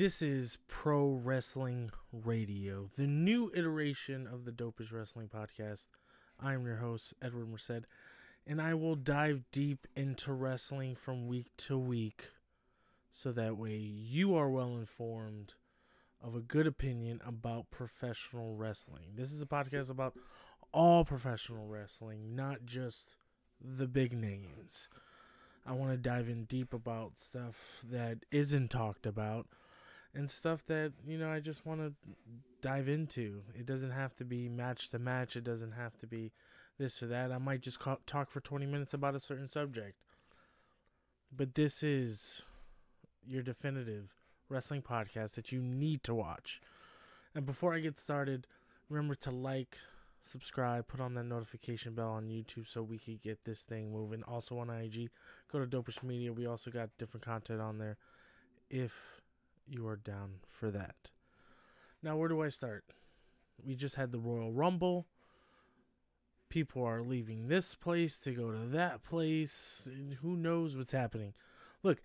This is Pro Wrestling Radio, the new iteration of the Dopeish Wrestling Podcast. I am your host, Edward Merced, and I will dive deep into wrestling from week to week so that way you are well informed of a good opinion about professional wrestling. This is a podcast about all professional wrestling, not just the big names. I want to dive in deep about stuff that isn't talked about and stuff that, I just want to dive into. It doesn't have to be match to match. It doesn't have to be this or that. I might just talk for 20 minutes about a certain subject. But this is your definitive wrestling podcast that you need to watch. And before I get started, remember to like, subscribe, put on that notification bell on YouTube so we can get this thing moving. Also on IG, go to Dopeish Media. We also got different content on there if you are down for that. Now, where do I start? We just had the Royal Rumble. People are leaving this place to go to that place. Who knows what's happening? Look,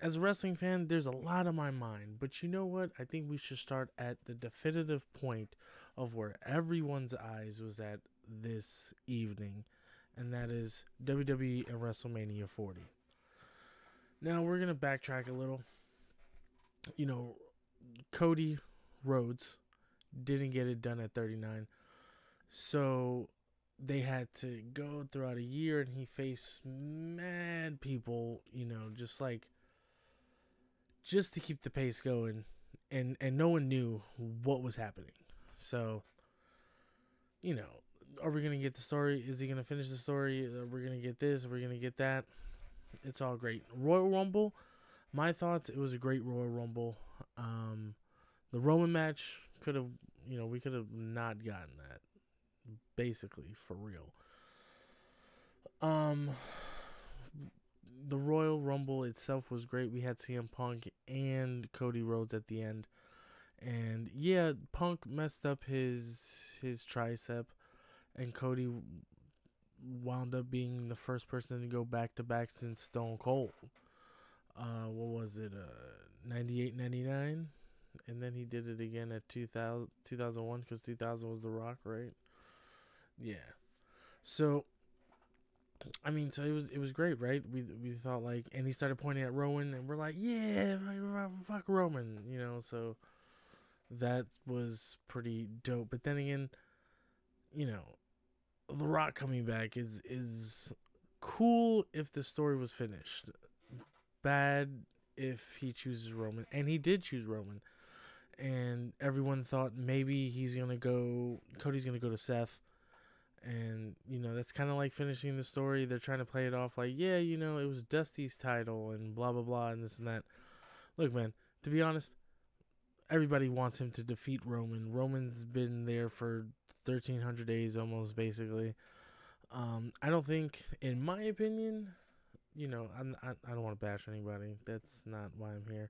as a wrestling fan, there's a lot on my mind. But you know what? I think we should start at the definitive point of where everyone's eyes was at this evening. And that is WWE and Wrestlemania 40. Now, we're going to backtrack a little. Cody Rhodes didn't get it done at 39. So they had to go throughout a year and he faced mad people, just to keep the pace going. And no one knew what was happening. So, are we going to get the story? Is he going to finish the story? Are we going to get this? Are we going to get that? It's all great. Royal Rumble, my thoughts, it was a great Royal Rumble. The Roman match could have, we could have not gotten that. Basically, for real. The Royal Rumble itself was great. We had CM Punk and Cody Rhodes at the end. And yeah, Punk messed up his tricep, and Cody wound up being the first person to go back-to-back since Stone Cold. What was it? 98, 99? And then he did it again at 2001 because 2000 was The Rock, right? Yeah. So, it was great, right? We thought and he started pointing at Roman, and we're like, yeah, fuck Roman, so that was pretty dope. But then again, The Rock coming back is cool if the story was finished. Bad if he chooses Roman, and he did choose Roman. And everyone thought maybe Cody's gonna go to Seth. And, that's kind of like finishing the story. They're trying to play it off like, yeah, it was Dusty's title and blah, blah, blah, and this and that. Look, man, to be honest, everybody wants him to defeat Roman. Roman's been there for 1,300 days almost, basically. I don't think, in my opinion, I don't want to bash anybody. That's not why I'm here.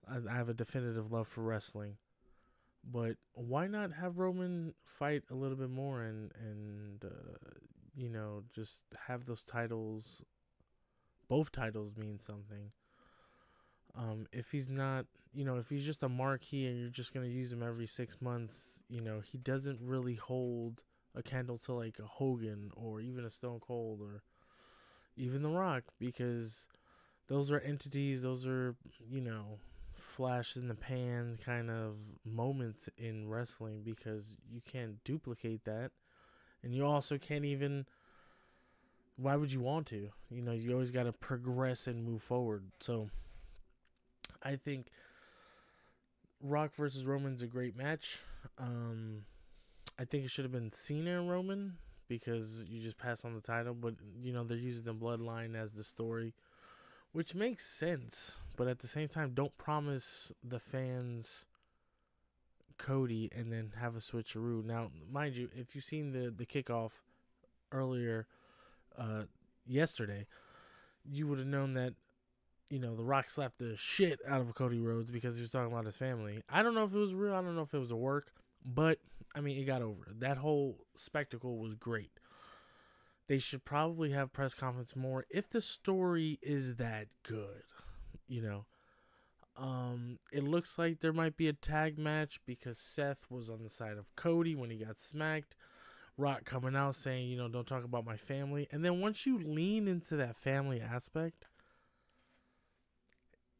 I have a definitive love for wrestling. But why not have Roman fight a little bit more and just have those titles, both titles mean something. If he's not, if he's just a marquee and you're just going to use him every 6 months, he doesn't really hold a candle to like a Hogan or even a Stone Cold or even The Rock, because those are entities, those are, flash in the pan kind of moments in wrestling, because you can't duplicate that, and you also can't even, why would you want to? You always got to progress and move forward. So I think Rock versus Roman's a great match. I think it should have been Cena and Roman, because you just pass on the title, but they're using the bloodline as the story, which makes sense. But at the same time, don't promise the fans Cody and then have a switcheroo. Now, mind you, if you've seen the kickoff earlier yesterday, you would have known that, The Rock slapped the shit out of Cody Rhodes because he was talking about his family. I don't know if it was real. I don't know if it was a work. But, it got over. That whole spectacle was great. They should probably have press conference more if the story is that good, It looks like there might be a tag match because Seth was on the side of Cody when he got smacked. Rock coming out saying, don't talk about my family. And then once you lean into that family aspect,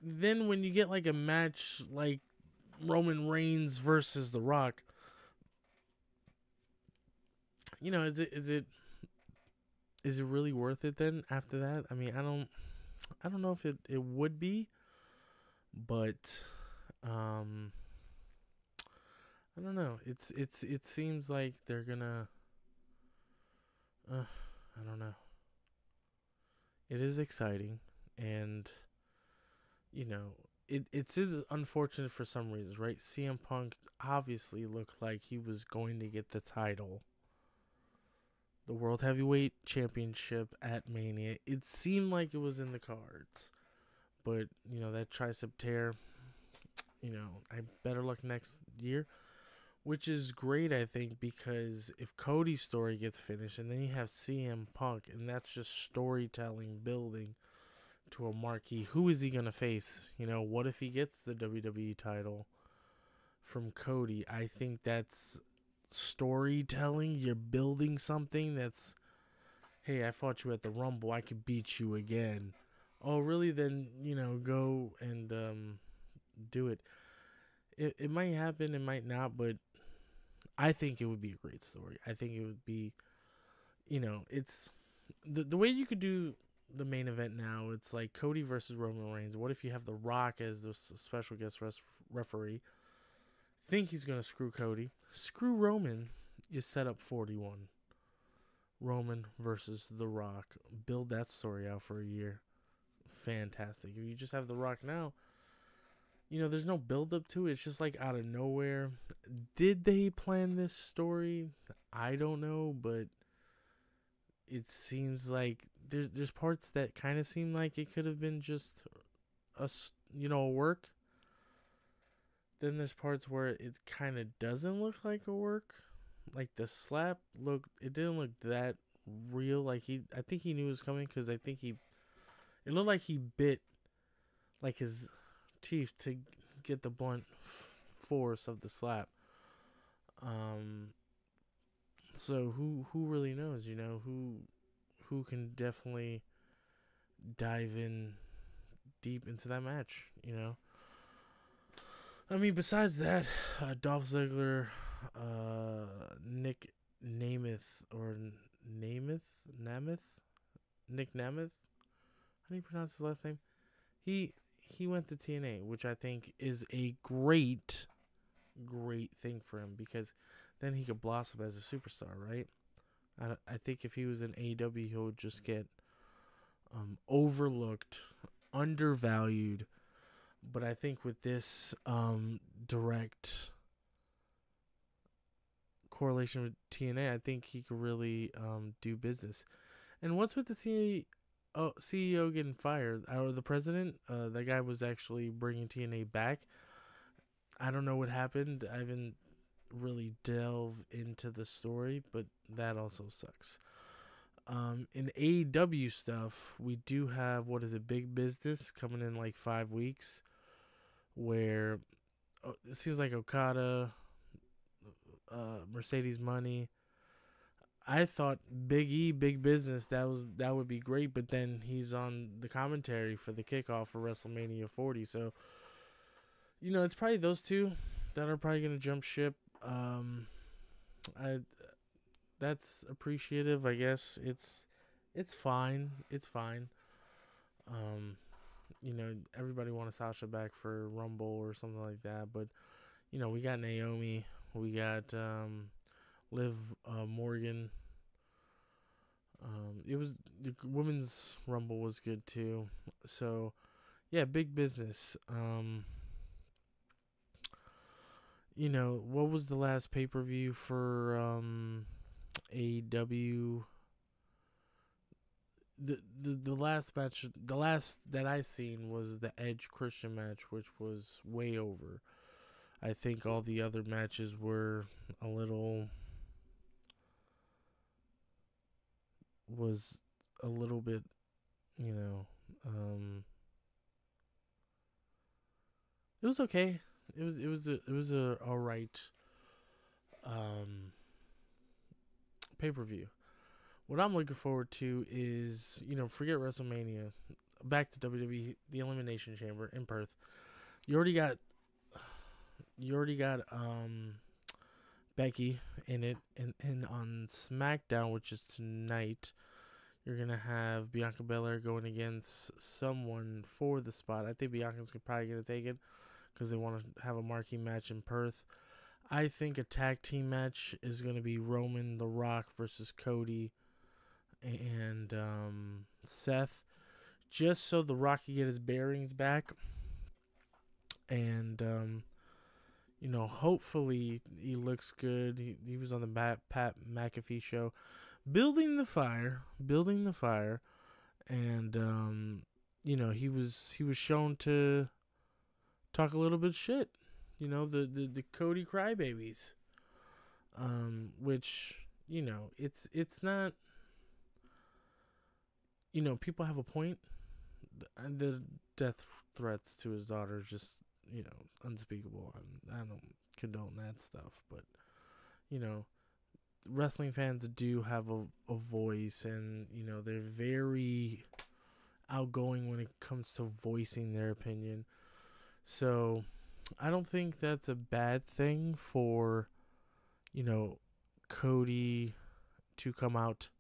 then when you get like a match like Roman Reigns versus The Rock, is it really worth it then after that? I mean, I don't know if it would be, but I don't know. It seems like they're gonna I don't know. It is exciting, and it's unfortunate for some reasons, right? CM Punk obviously looked like he was going to get the title, the World Heavyweight Championship at Mania. It seemed like it was in the cards, but that tricep tear, I better luck next year, which is great, I think, because if Cody's story gets finished and then you have CM Punk, and that's just storytelling building to a marquee, who is he going to face? What if he gets the WWE title from Cody? I think that's storytelling. You're building something that's, hey, I fought you at the Rumble, I could beat you again. Oh, really? Then, go and do it. It might happen, it might not, but I think it would be a great story. I think it would be, it's the way you could do the main event now. It's like Cody versus Roman Reigns. What if you have The Rock as the special guest referee? Think he's going to screw Cody. Screw Roman. You set up 41. Roman versus The Rock. Build that story out for a year. Fantastic. If you just have The Rock now, there's no build up to it. It's just like out of nowhere. Did they plan this story? I don't know, but it seems like there's parts that kind of seem like it could have been just a work. Then there's parts where it kind of doesn't look like a work. Like the slap it didn't look that real. Like I think he knew it was coming, because I think it looked like he bit like his teeth to get the blunt force of the slap. So who really knows? Who can definitely dive in deep into that match? I mean, besides that, Dolph Ziggler, Nick Nemeth, Nick Nemeth. How do you pronounce his last name? He went to TNA, which I think is a great thing for him, because then he could blossom as a superstar, right? I think if he was in AEW, he would just get overlooked, undervalued. But I think with this direct correlation with TNA, I think he could really do business. And what's with the CEO getting fired, or the president? That guy was actually bringing TNA back. I don't know what happened. I haven't really delved into the story, but that also sucks. In AEW stuff, we do have, Big Business coming in like 5 weeks, where it seems like Okada, Mercedes Money. I thought Big Business, that would be great, but then he's on the commentary for the kickoff for Wrestlemania 40. So, it's probably those two that are probably gonna jump ship. That's appreciative, I guess. It's fine. It's fine. Everybody wanted Sasha back for Rumble or something like that, but we got Naomi, we got Liv Morgan. It was the women's Rumble was good too. So, yeah, Big Business. What was the last pay-per-view for AEW? The last match, the last that I seen was the Edge Christian match, which was way over. I think all the other matches were a little bit, It was okay. It was a all right pay-per-view. What I'm looking forward to is, forget WrestleMania, back to WWE, the Elimination Chamber in Perth. You already got Becky in it, and on SmackDown, which is tonight, you're gonna have Bianca Belair going against someone for the spot. I think Bianca's probably gonna take it because they want to have a marquee match in Perth. I think a tag team match is gonna be Roman, The Rock versus Cody and Seth, just so The Rock can get his bearings back, and hopefully he looks good. He was on the Pat McAfee show, building the fire, and he was shown to talk a little bit of shit. The Cody crybabies, which it's not. People have a point. The death threats to his daughter is just, unspeakable. I don't condone that stuff, but, wrestling fans do have a voice, and, they're very outgoing when it comes to voicing their opinion. So, I don't think that's a bad thing for, Cody to come out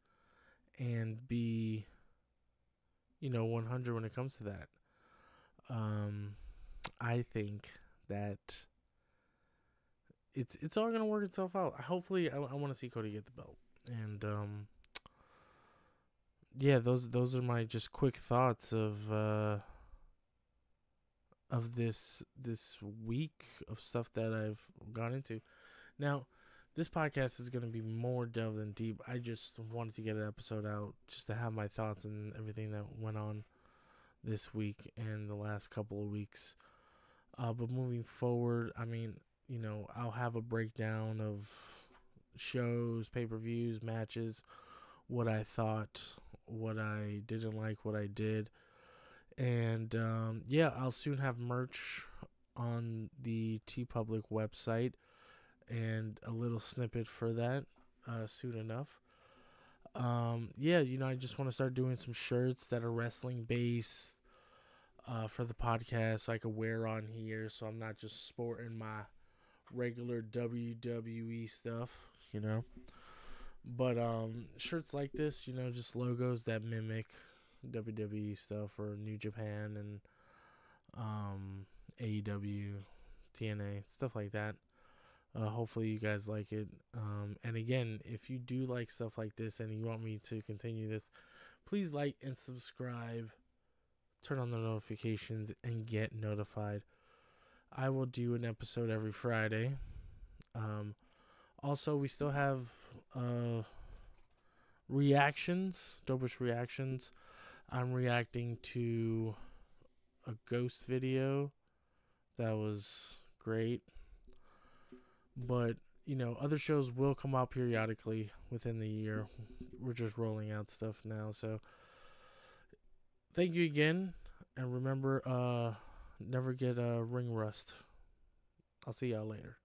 and be 100 when it comes to that. I think that it's all gonna work itself out. Hopefully, I want to see Cody get the belt, and those are my just quick thoughts of this week of stuff that I've gone into. Now, this podcast is going to be more delved and deep. I just wanted to get an episode out just to have my thoughts and everything that went on this week and the last couple of weeks. But moving forward, I'll have a breakdown of shows, pay-per-views, matches, what I thought, what I didn't like, what I did. And, I'll soon have merch on the Teepublic website, and a little snippet for that soon enough. I just want to start doing some shirts that are wrestling based for the podcast, so I could wear on here, so I'm not just sporting my regular WWE stuff, But shirts like this, just logos that mimic WWE stuff or New Japan and AEW, TNA, stuff like that. Hopefully you guys like it. And again, if you do like stuff like this and you want me to continue this, please like and subscribe, turn on the notifications, and get notified. I will do an episode every Friday. Also, we still have reactions, Dopeish reactions. I'm reacting to a ghost video that was great. But, other shows will come out periodically within the year. We're just rolling out stuff now. So, thank you again. And remember, never get ring rust. I'll see y'all later.